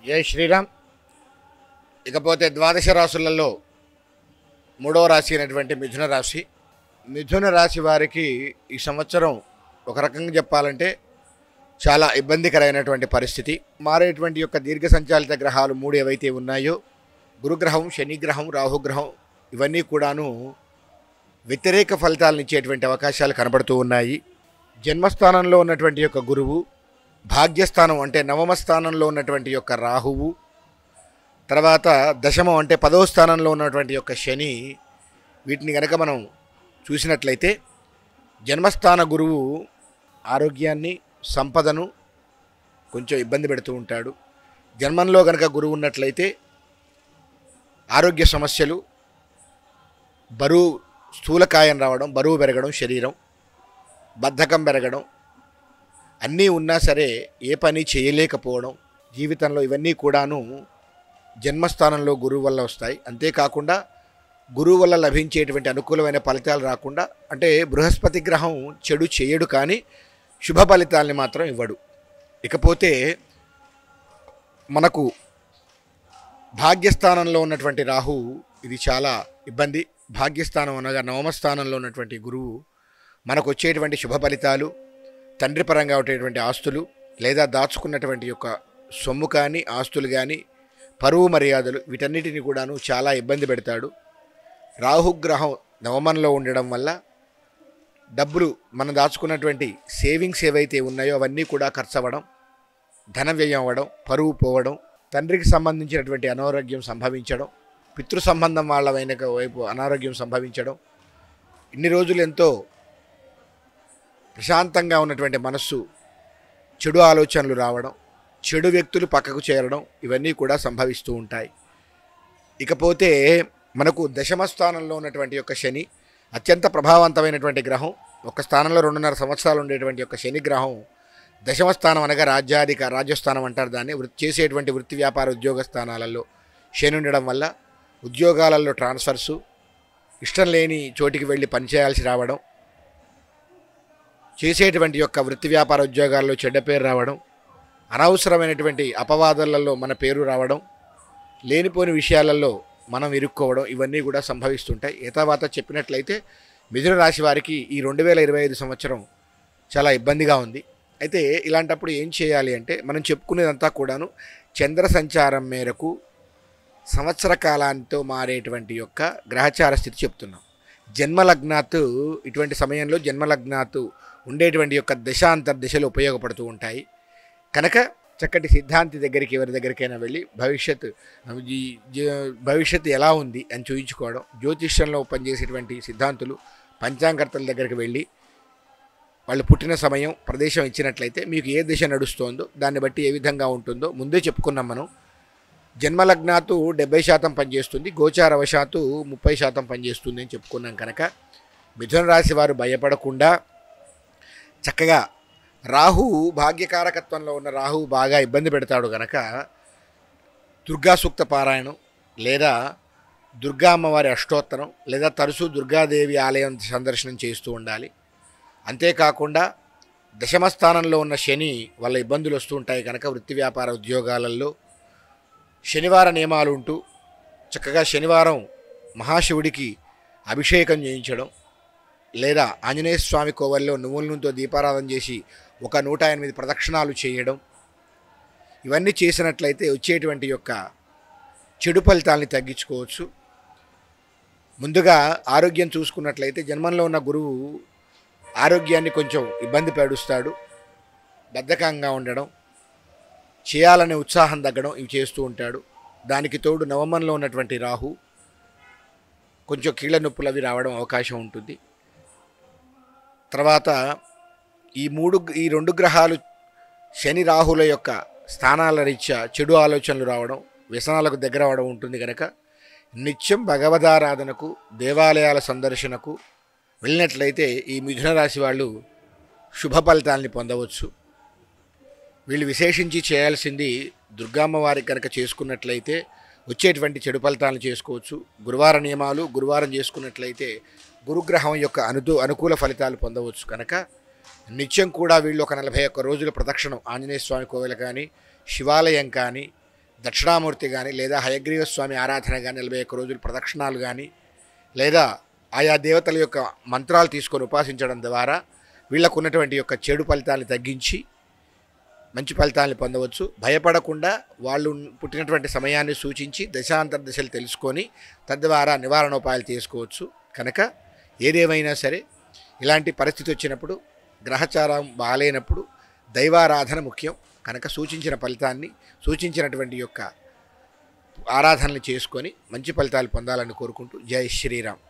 జై శ్రీరామ్. ఇకపోతే ద్వాదశ రాశులలో మూడవ రాశి అయినటువంటి మిథున రాశి. మిథున రాశి వారికి ఈ సంవత్సరం ఒక రకంగా చెప్పాలంటే చాలా ఇబ్బందికరమైనటువంటి పరిస్థితి. మారేటువంటి యొక్క దీర్ఘ సంచాలిత గ్రహాలు మూడు ఏవైతే ఉన్నాయో, గురుగ్రహం, శనిగ్రహం, రాహుగ్రహం, ఇవన్నీ కూడాను వ్యతిరేక ఫలితాలను ఇచ్చేటువంటి అవకాశాలు కనబడుతూ ఉన్నాయి. జన్మస్థానంలో ఉన్నటువంటి యొక్క గురువు, భాగ్యస్థానం అంటే నవమ స్థానంలో ఉన్నటువంటి యొక్క రాహువు, తర్వాత దశమం అంటే 10వ స్థానంలో ఉన్నటువంటి యొక్క శని, వీటిని కనుక మనం చూసినట్లయితే జన్మస్థాన గురువు ఆరోగ్యాన్ని, సంపదను కొంచెం ఇబ్బంది పెడుతూ ఉంటాడు. జన్మంలో కనుక గురువు ఉన్నట్లయితే ఆరోగ్య సమస్యలు, బరువు, స్థూలకాయం రావడం, బరువు పెరగడం, శరీరం బద్ధకం పెరగడం, అన్నీ ఉన్నా సరే ఏ పని చేయలేకపోవడం, జీవితంలో ఇవన్నీ కూడాను జన్మస్థానంలో గురువు వల్ల వస్తాయి. అంతేకాకుండా గురువు వల్ల లభించేటువంటి అనుకూలమైన ఫలితాలు రాకుండా, అంటే బృహస్పతి గ్రహం చెడు చేయడు కానీ శుభ ఫలితాలని మాత్రం ఇవ్వడు. ఇకపోతే మనకు భాగ్యస్థానంలో ఉన్నటువంటి రాహు, ఇది చాలా ఇబ్బంది. భాగ్యస్థానం అనగా నవమ స్థానంలో ఉన్నటువంటి గురువు మనకు వచ్చేటువంటి శుభ ఫలితాలు, తండ్రి పరంగా ఉండేటువంటి ఆస్తులు, లేదా దాచుకున్నటువంటి యొక్క సొమ్ము కానీ, ఆస్తులు కానీ, పరువు మర్యాదలు, వీటన్నిటిని కూడాను చాలా ఇబ్బంది పెడతాడు. రాహుగ్రహం నవమంలో ఉండడం వల్ల డబ్బులు, మనం దాచుకున్నటువంటి సేవింగ్స్ ఏవైతే ఉన్నాయో అవన్నీ కూడా ఖర్చు అవ్వడం, ధన వ్యయం అవ్వడం, పరువు పోవడం, తండ్రికి సంబంధించినటువంటి అనారోగ్యం సంభవించడం, పితృ సంబంధం వాళ్ళ వైపు అనారోగ్యం సంభవించడం, ఇన్ని రోజులు ఎంతో ప్రశాంతంగా ఉన్నటువంటి మనస్సు చెడు ఆలోచనలు రావడం, చెడు వ్యక్తులు పక్కకు చేరడం, ఇవన్నీ కూడా సంభవిస్తూ ఉంటాయి. ఇకపోతే మనకు దశమ స్థానంలో ఉన్నటువంటి యొక్క శని అత్యంత ప్రభావవంతమైనటువంటి గ్రహం. ఒక స్థానంలో 2.5 సంవత్సరాలు ఉండేటువంటి యొక్క శని గ్రహం దశమ స్థానం అనగా రాజ్యస్థానం అంటారు దాన్ని. చేసేటువంటి వృత్తి, వ్యాపార, ఉద్యోగ స్థానాలలో శని ఉండడం వల్ల ఉద్యోగాలలో ట్రాన్స్ఫర్సు, ఇష్టం లేని చోటికి వెళ్ళి పనిచేయాల్సి రావడం, చేసేటువంటి యొక్క వృత్తి, వ్యాపార, ఉద్యోగాల్లో చెడ్డ పేరు రావడం, అనవసరమైనటువంటి అపవాదాలలో మన పేరు రావడం, లేనిపోని విషయాలలో మనం ఇరుక్కోవడం, ఇవన్నీ కూడా సంభవిస్తుంటాయి. యథావాత చెప్పినట్లయితే మిథున రాశి వారికి ఈ 2025 సంవత్సరం చాలా ఇబ్బందిగా ఉంది. అయితే ఇలాంటప్పుడు ఏం చేయాలి అంటే, మనం చెప్పుకునేదంతా కూడాను చంద్ర సంచారం మేరకు సంవత్సర కాలాంతో మారేటువంటి యొక్క గ్రహచార స్థితి చెప్తున్నాం. జన్మలగ్నాత్, ఇటువంటి సమయంలో జన్మలగ్నాత్ ఉండేటువంటి యొక్క దశాంతర్ దిశలు ఉపయోగపడుతూ ఉంటాయి. కనుక చక్కటి సిద్ధాంతి దగ్గరికి, ఎవరి దగ్గరికైనా వెళ్ళి భవిష్యత్తు ఎలా ఉంది అని చూయించుకోవడం, జ్యోతిష్యంలో పనిచేసేటువంటి సిద్ధాంతులు, పంచాంగర్తల దగ్గరికి వెళ్ళి వాళ్ళు పుట్టిన సమయం, ప్రదేశం ఇచ్చినట్లయితే మీకు ఏ దిశ నడుస్తోందో దాన్ని బట్టి ఏ విధంగా ఉంటుందో ముందే చెప్పుకున్నాం మనం. జన్మలగ్నాతు 70% పనిచేస్తుంది, గోచారవశాత్తు 30% పనిచేస్తుంది అని చెప్పుకున్నాం. కనుక మిథున రాశి వారు భయపడకుండా చక్కగా, రాహు భాగ్యకారకత్వంలో ఉన్న రాహు బాగా ఇబ్బంది పెడతాడు కనుక దుర్గా సూక్త పారాయణం, లేదా దుర్గా అమ్మవారి అష్టోత్తరం, లేదా తరచూ దుర్గాదేవి ఆలయం సందర్శనం చేస్తూ ఉండాలి. అంతేకాకుండా దశమస్థానంలో ఉన్న శని వల్ల ఇబ్బందులు వస్తూ ఉంటాయి కనుక వృత్తి, వ్యాపార, ఉద్యోగాలలో శనివార నియమాలు ఉంటూ చక్కగా శనివారం మహాశివుడికి అభిషేకం చేయించడం, లేదా ఆంజనేయ స్వామి కోవల్లో నువ్వుల నూనెతో దీపారాధన చేసి ఒక 108 ప్రదక్షిణాలు చేయడం, ఇవన్నీ చేసినట్లయితే వచ్చేటువంటి యొక్క చెడు ఫలితాలని తగ్గించుకోవచ్చు. ముందుగా ఆరోగ్యం చూసుకున్నట్లయితే జన్మంలో ఉన్న గురువు ఆరోగ్యాన్ని కొంచెం ఇబ్బంది పడుస్తాడు. బద్ధకంగా ఉండడం, చేయాలనే ఉత్సాహం తగ్గడం, ఇవి చేస్తూ ఉంటాడు. దానికి తోడు నవమంలో ఉన్నటువంటి రాహు కొంచెం కీళ్ళ నొప్పులు అవి రావడం అవకాశం ఉంటుంది. తర్వాత ఈ 2 గ్రహాలు శని రాహుల యొక్క స్థానాల రీత్యా చెడు ఆలోచనలు రావడం, వ్యసనాలకు దగ్గర అవడం ఉంటుంది. కనుక నిత్యం భగవదారాధనకు, దేవాలయాల సందర్శనకు వెళ్ళినట్లయితే ఈ మిథున రాశి వాళ్ళు శుభ ఫలితాలని పొందవచ్చు. వీళ్ళు విశేషించి చేయాల్సింది దుర్గామ్మవారికి కనుక చేసుకున్నట్లయితే వచ్చేటువంటి చెడు ఫలితాలను చేసుకోవచ్చు. గురువార నియమాలు గురువారం చేసుకున్నట్లయితే గురుగ్రహం యొక్క అనుకూల ఫలితాలు పొందవచ్చు. కనుక నిత్యం కూడా వీళ్ళు ఒక 41 రోజుల ప్రదక్షిణం ఆంజనేయ స్వామి కోవెల కానీ, శివాలయం కానీ, దక్షిణామూర్తి కానీ లేదా హయగ్రీవ స్వామి ఆరాధన కానీ 41 రోజులు ప్రదక్షిణాలు కానీ లేదా ఆయా దేవతల యొక్క మంత్రాలు తీసుకొని ఉపాసించడం ద్వారా వీళ్ళకు ఉన్నటువంటి యొక్క చెడు ఫలితాలను తగ్గించి మంచి ఫలితాలను పొందవచ్చు. భయపడకుండా వాళ్ళు పుట్టినటువంటి సమయాన్ని సూచించి దశాంతర దశలు తెలుసుకొని తద్వారా నివారణోపాయాలు చేసుకోవచ్చు. కనుక ఏదేమైనా సరే ఇలాంటి పరిస్థితి వచ్చినప్పుడు గ్రహచారం బాగాలేనప్పుడు దైవారాధన ముఖ్యం. కనుక సూచించిన ఫలితాన్ని సూచించినటువంటి యొక్క ఆరాధనలు చేసుకొని మంచి ఫలితాలు పొందాలని కోరుకుంటూ జై శ్రీరామ్.